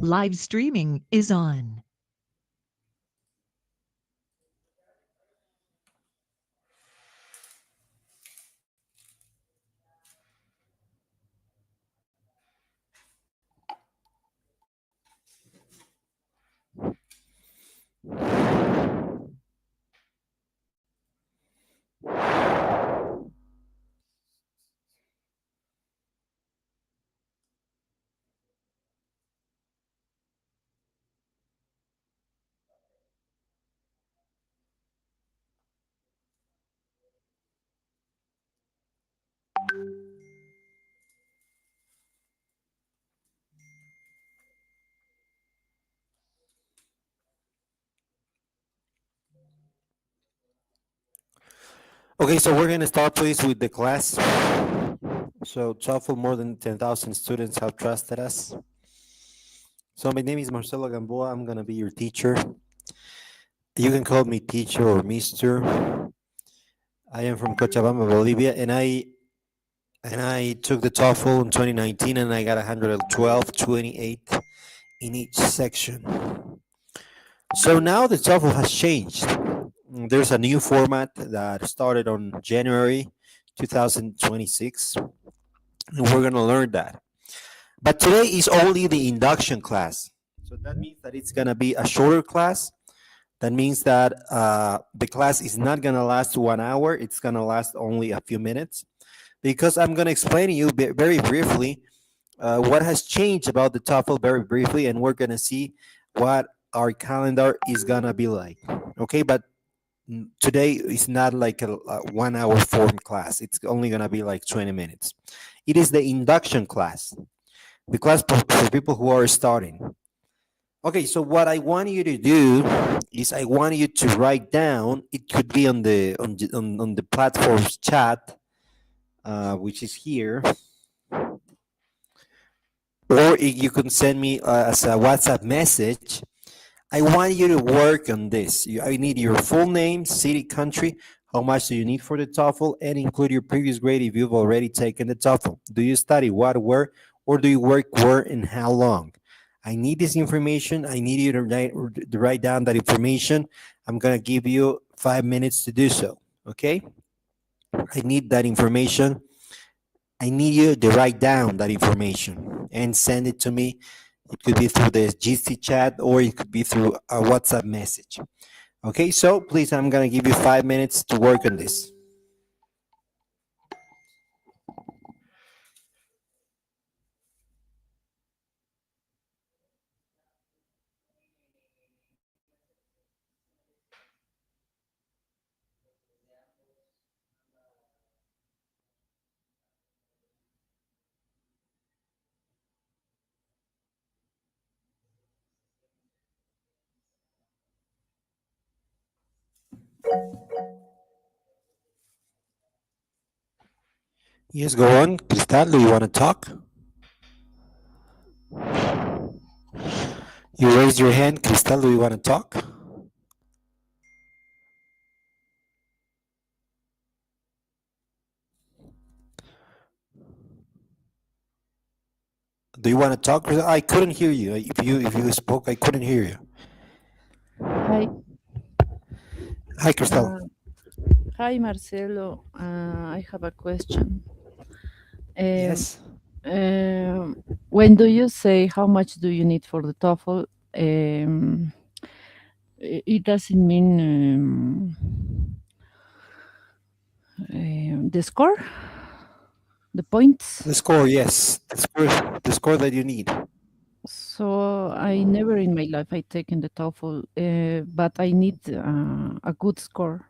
Live streaming is on. Okay, so we're going to start, please, with the class. So, TOEFL, more than 10,000 students have trusted us. So, my name is Marcelo Gamboa. I'm going to be your teacher. You can call me teacher or mister. I am from Cochabamba, Bolivia, and I took the TOEFL in 2019, and I got 112, 28 in each section. So now the TOEFL has changed. There's a new format that started on January 2026, and we're going to learn that. But today is only the induction class. So that means that it's going to be a shorter class. That means that the class is not going to last 1 hour. It's going to last only a few minutes, because I'm going to explain to you very briefly what has changed about the TOEFL very briefly, and we're going to see what our calendar is going to be like. Okay, but today is not like a 1 hour form class. It's only going to be like 20 minutes. It is the induction class, the class for people who are starting. Okay, so what I want you to do is I want you to write down. It could be on the platform's chat, which is here, or you can send me as a WhatsApp message. I want you to work on this. I need your full name, city, country. How much do you need for the TOEFL, and include your previous grade if you've already taken the TOEFL. Do you study what, where, or do you work where and how long? I need this information. I need you to write down that information. I'm going to give you 5 minutes to do so. Okay? I need that information. I need you to write down that information and send it to me. It could be through the GC chat, or it could be through a WhatsApp message. Okay, so please, I'm going to give you 5 minutes to work on this. Yes, go on. Cristal, do you want to talk? You raised your hand. Cristal, do you want to talk? Do you want to talk? I couldn't hear you. If you spoke, I couldn't hear you. Hi, Hi, Cristal. hi Marcelo. I have a question. Yes. When do you say how much do you need for the TOEFL? It doesn't mean the score, the points. The score, yes. The score that you need. So I never in my life I taken the TOEFL, but I need a good score.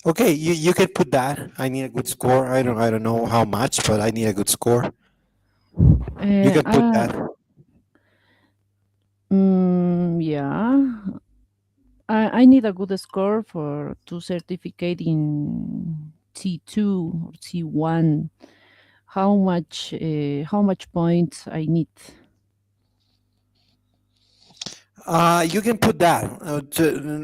Okay, you can put that. I need a good score. I don't know how much, but I need a good score. You can put that. Yeah. I need a good score for to certificate in T2 or T1. How much points I need? You can put that.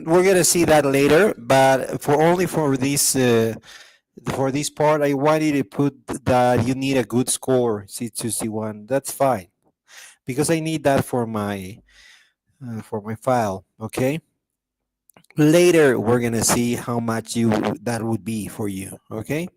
We're gonna see that later, but for this part, I want you to put that you need a good score, C2, C1. That's fine. because I need that for my file. Okay. Later, we're gonna see how much you that would be for you. Okay.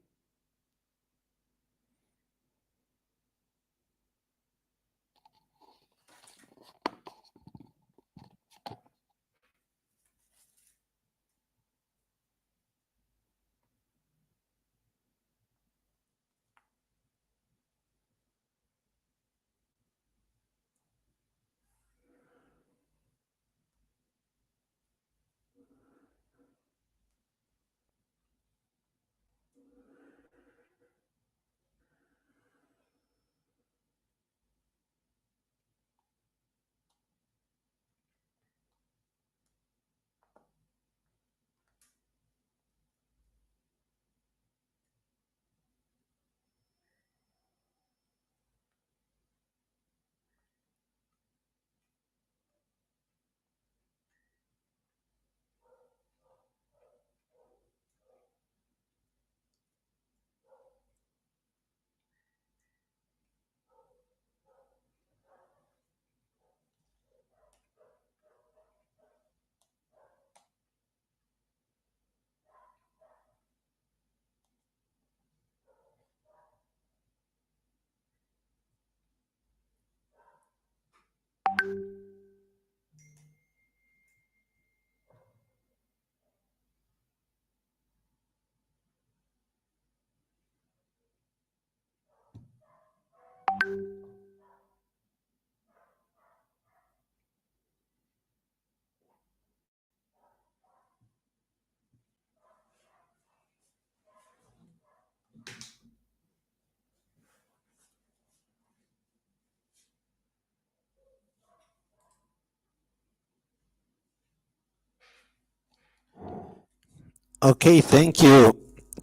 Okay. Thank you,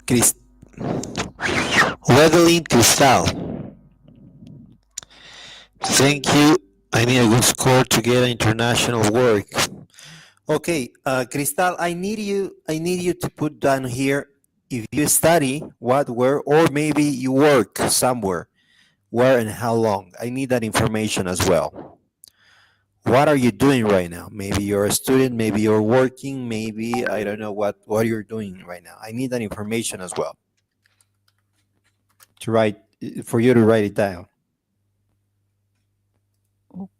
Chris. Wedeline Cristal. Thank you. I need a good score to get international work. Okay, Cristal, I need you to put down here if you study, what, where, or maybe you work somewhere, where and how long. I need that information as well. What are you doing right now? Maybe you're a student, maybe you're working, maybe I don't know what you're doing right now. I need that information as well to write for you to write it down. Ok.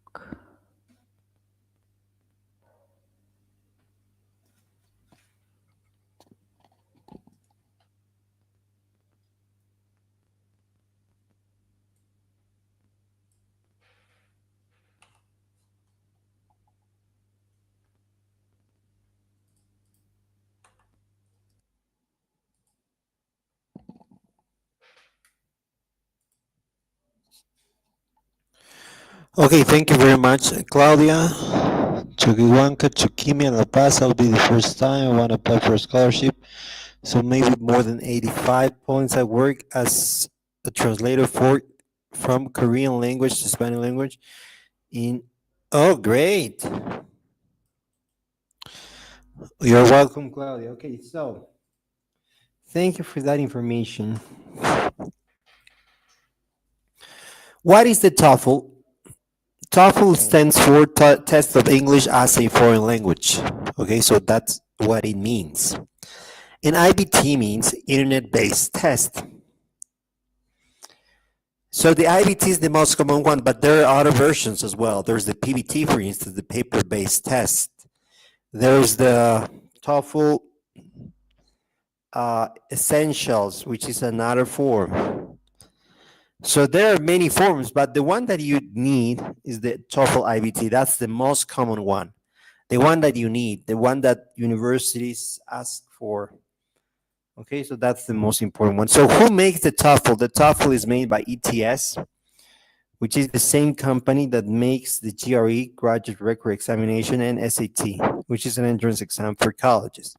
Okay, thank you very much, Claudia. Chuquihuanca, Chuquimia, La Paz. I'll be the first time. I want to apply for a scholarship. So maybe more than 85 points. I work as a translator for from Korean language to Spanish language in oh great. You're welcome, Claudia. Okay, so thank you for that information. What is the TOEFL? TOEFL stands for Test of English as a Foreign Language. Okay, so that's what it means. And IBT means Internet Based Test. So the IBT is the most common one, but there are other versions as well. There's the PBT, for instance, the paper-based test. There's the TOEFL Essentials, which is another form. So there are many forms, but the one that you need is the TOEFL IBT. That's the most common one. The one that you need, the one that universities ask for. Okay, so that's the most important one. So who makes the TOEFL? The TOEFL is made by ETS, which is the same company that makes the GRE, Graduate Record Examination, and SAT, which is an entrance exam for colleges.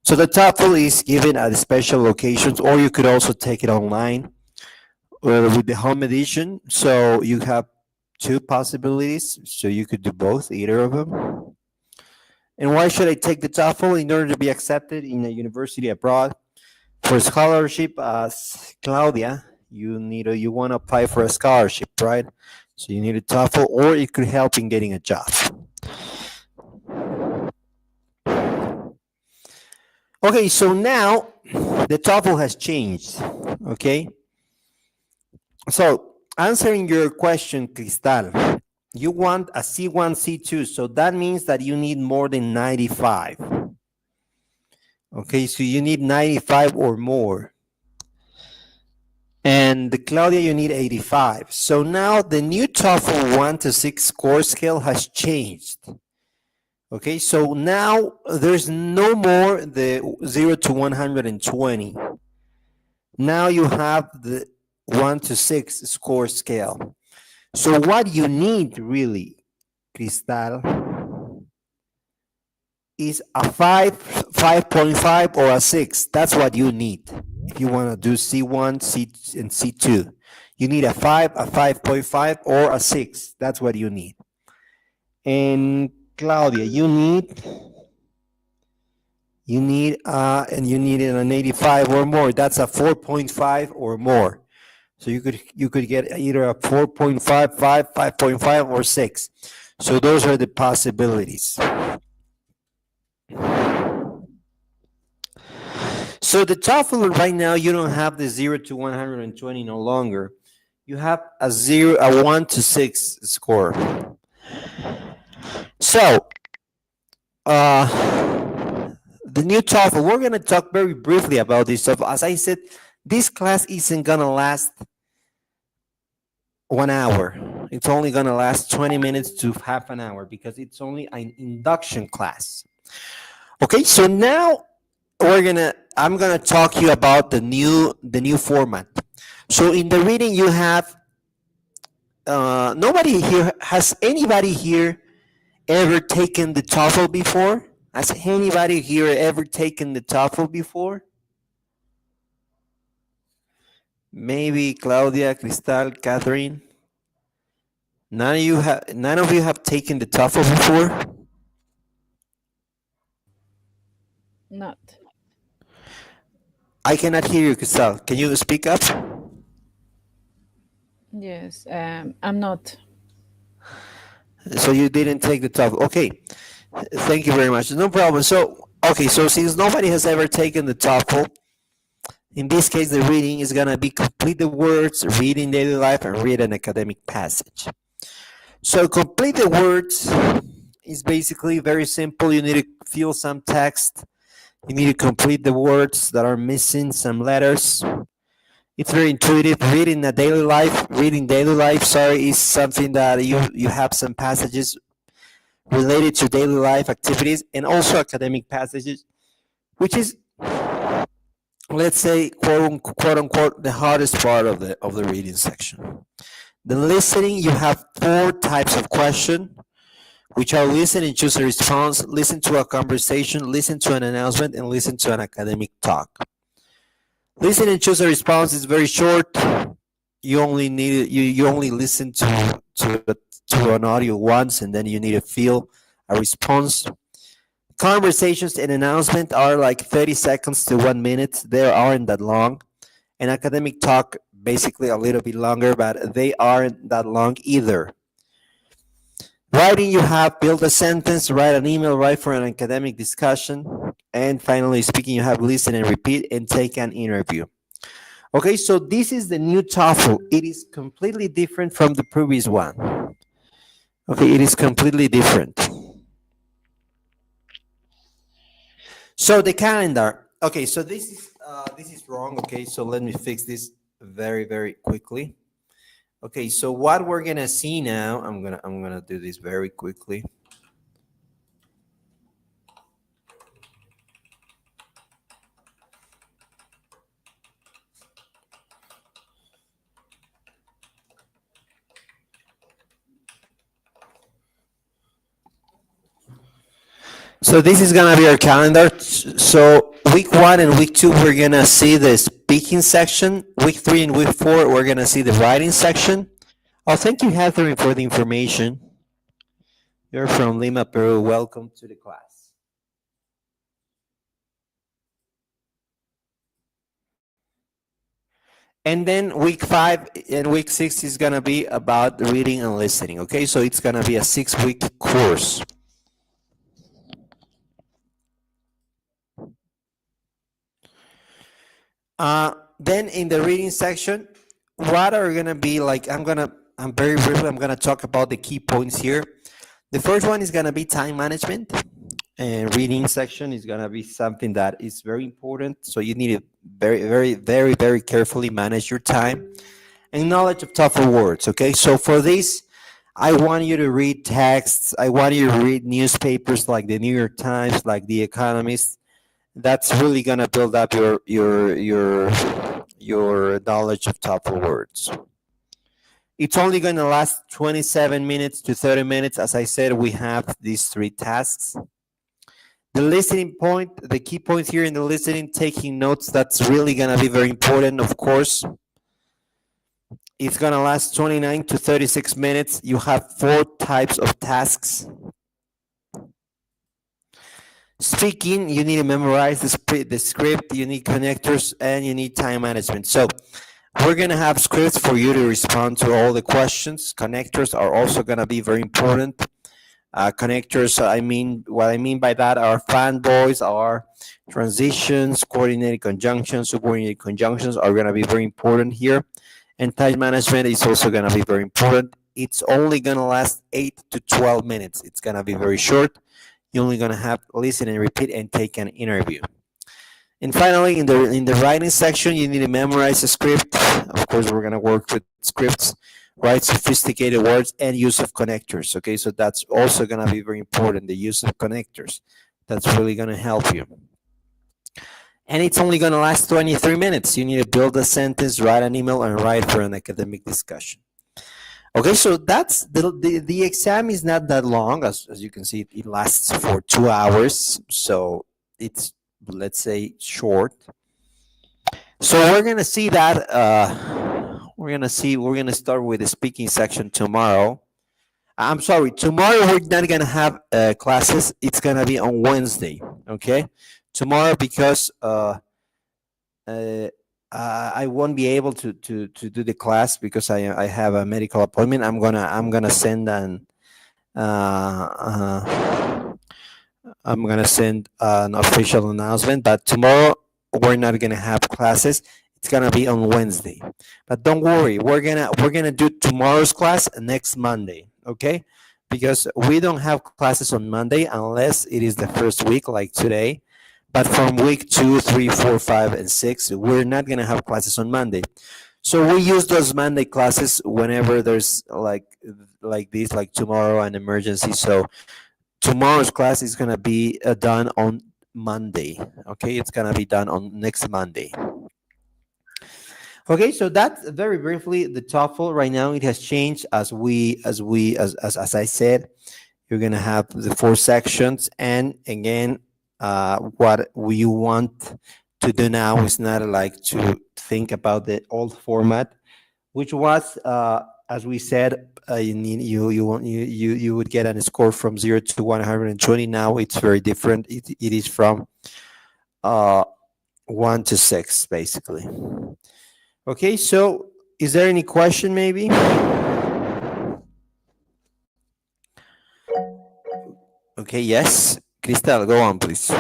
So the TOEFL is given at special locations, or you could also take it online with the home edition. So you have two possibilities. So you could do both, either of them. And why should I take the TOEFL? In order to be accepted in a university abroad for scholarship, as Claudia, you want to apply for a scholarship, right? So you need a TOEFL, or it could help in getting a job. Okay, so now the TOEFL has changed. Okay, so answering your question, Cristal, you want a C1, C2, so that means that you need more than 95. Okay, so you need 95 or more. And Claudia, you need 85. So now the new TOEFL 1 to 6 score scale has changed. Okay, so now there's no more the 0 to 120. Now you have the 1 to 6 score scale. So what you need really, Cristal, is a 5, 5.5, or a 6. That's what you need. If you want to do C1, C, and C2, you need a 5, a 5.5, or a 6. That's what you need. And Claudia, you need and you need an 85 or more. That's a 4.5 or more. So you could get either a 4.5, 5, 5.5, or 6. So those are the possibilities. So the TOEFL right now, you don't have the 0 to 120 no longer. You have a 1 to 6 score. So the new TOEFL, we're going to talk very briefly about this stuff. As I said, this class isn't going to last 1 hour. It's only going to last 20 minutes to half an hour because it's only an induction class. Okay, so now I'm gonna talk to you about the new format. So in the reading you have has anybody here ever taken the TOEFL before? Has anybody here ever taken the TOEFL before? Maybe Claudia, Cristal, Catherine. None of you have taken the TOEFL before? Not. I cannot hear you, Cristal. Can you speak up? Yes, I'm not. So you didn't take the TOEFL. Okay. Thank you very much. No problem. So, okay, so since nobody has ever taken the TOEFL, in this case, the reading is going to be complete the words, read in daily life, and read an academic passage. So complete the words is basically very simple. You need to fill some text. You need to complete the words that are missing, some letters. It's very intuitive. Reading daily life, is something that you have some passages related to daily life activities and also academic passages, which is, let's say, quote unquote, the hardest part of the reading section. The listening, you have 4 types of question, which are listen and choose a response, listen to a conversation, listen to an announcement, and listen to an academic talk. Listen and choose a response is very short. You only listen to an audio once, and then you need to feel a response. Conversations and announcement are like 30 seconds to 1 minute. They aren't that long. And academic talk, basically a little bit longer, but they aren't that long either. Writing, you have build a sentence, write an email, write for an academic discussion. And finally, speaking, you have listen and repeat and take an interview. Okay, so this is the new TOEFL. It is completely different from the previous one. Okay, it is completely different. So the calendar. Okay, so this is wrong. Okay, so let me fix this very, very quickly. Okay, so what we're gonna see now, I'm gonna do this very quickly. So this is gonna be our calendar. So week 1 and week 2, we're gonna see the speaking section. Week 3 and week 4, we're gonna see the writing section. Oh, thank you, Catherine, for the information. You're from Lima, Peru. Welcome to the class. And then week 5 and week 6 is gonna be about reading and listening. Okay, so it's gonna be a 6-week course. Then in the reading section, what are gonna be like? I'm very briefly. I'm gonna talk about the key points here. The first one is gonna be time management, and reading section is gonna be something that is very important. So you need to very carefully manage your time and knowledge of tougher words. Okay, so for this, I want you to read texts. I want you to read newspapers like the New York Times, like The Economist. That's really gonna build up your knowledge of tougher words. It's only gonna last 27 minutes to 30 minutes. As I said, we have these 3 tasks. The listening point, the key points here in the listening, taking notes, that's really gonna be very important, of course. It's gonna last 29 to 36 minutes. You have 4 types of tasks. Speaking, you need to memorize the script, you need connectors, and you need time management. So we're gonna have scripts for you to respond to all the questions. Connectors are also gonna be very important. Connectors, what I mean by that are fanboys, are transitions, coordinated conjunctions, subordinated conjunctions are gonna be very important here. And time management is also gonna be very important. It's only gonna last 8 to 12 minutes. It's gonna be very short. You're only gonna have to listen and repeat and take an interview. And finally, in the writing section, you need to memorize a script. Of course, we're gonna work with scripts, write sophisticated words, and use of connectors. Okay, so that's also gonna be very important. The use of connectors. That's really gonna help you. And it's only gonna last 23 minutes. You need to build a sentence, write an email, and write for an academic discussion. Okay, so that's the exam is not that long. As you can see, it lasts for 2 hours. So it's, let's say, short. So we're gonna see that. We're gonna start with the speaking section tomorrow. I'm sorry, tomorrow we're not gonna have classes. It's gonna be on Wednesday. Okay, tomorrow because I won't be able to do the class because I have a medical appointment. I'm gonna send an official announcement. But tomorrow we're not gonna have classes. It's gonna be on Wednesday. But don't worry, we're gonna do tomorrow's class next Monday. Okay, because we don't have classes on Monday unless it is the first week like today. But from week 2, 3, 4, 5, and 6, we're not gonna have classes on Monday. So we use those Monday classes whenever there's like this, like tomorrow, an emergency. So tomorrow's class is gonna be done on Monday. Okay, it's gonna be done on next Monday. Okay, so that's very briefly the TOEFL. Right now, it has changed as I said. You're gonna have the 4 sections, and again, what we want to do now is not like to think about the old format, which was, as we said, you would get a score from 0 to 120. Now it's very different. It is from 1 to 6, basically. Okay, so is there any question, maybe? Okay, yes. Cristal, go on, please.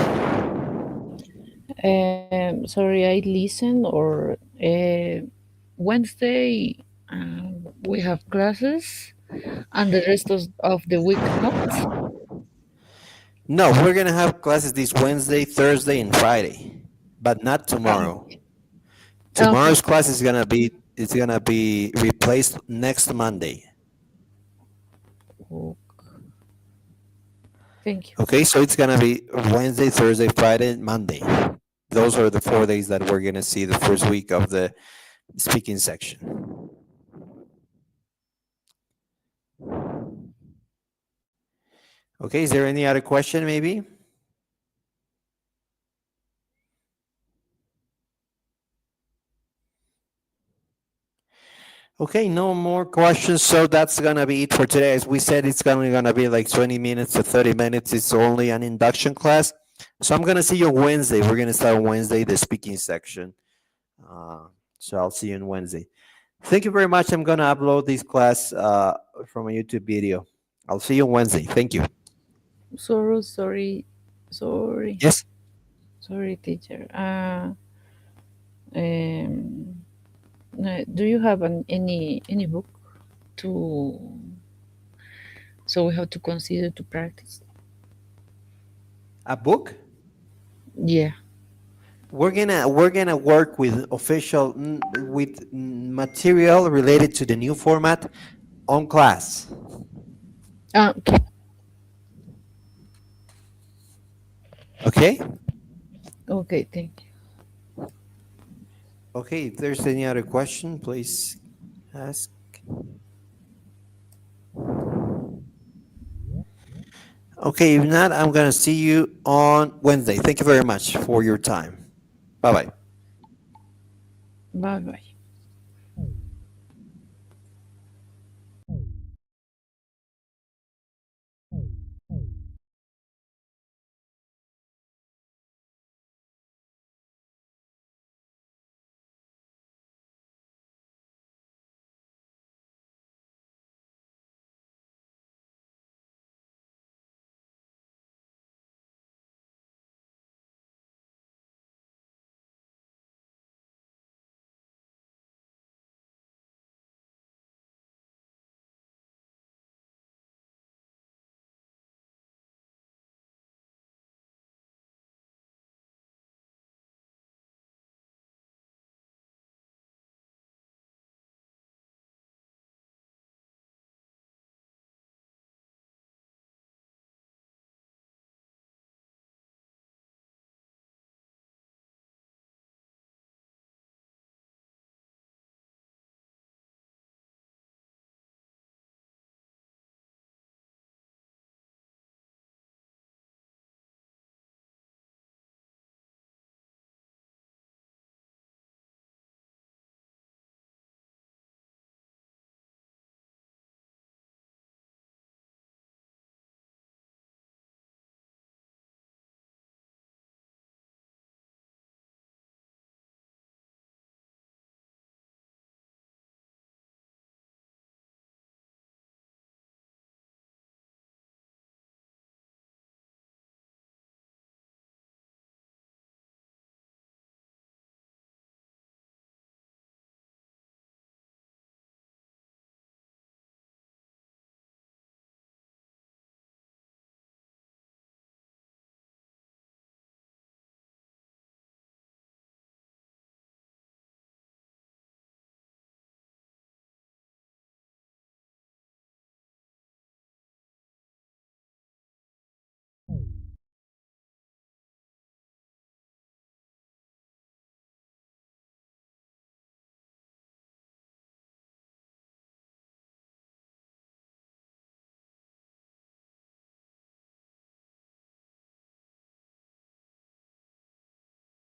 Sorry, I listen or Wednesday we have classes and the rest of the week not. No, we're gonna have classes this Wednesday, Thursday, and Friday, but not tomorrow. Okay. Tomorrow's class is gonna be replaced next Monday. Thank you. Okay, so it's gonna be Wednesday, Thursday, Friday, and Monday. Those are the 4 days that we're gonna see the first week of the speaking section. Okay, is there any other question, maybe? Okay, no more questions. So that's gonna be it for today. As we said, it's gonna be like 20 minutes to 30 minutes. It's only an induction class. So I'm gonna see you Wednesday. We're gonna start Wednesday, the speaking section. So I'll see you on Wednesday. Thank you very much. I'm gonna upload this class from a YouTube video. I'll see you on Wednesday. Thank you. Sorry, sorry, Yes. sorry, teacher. Um, do you have any book to so we have to consider to practice? A book? Yeah. We're gonna work with material related to the new format on class. Okay. Okay? Okay. Thank you. Okay, if there's any other question, please ask. Okay, if not, I'm gonna see you on Wednesday. Thank you very much for your time. Bye bye. Bye bye.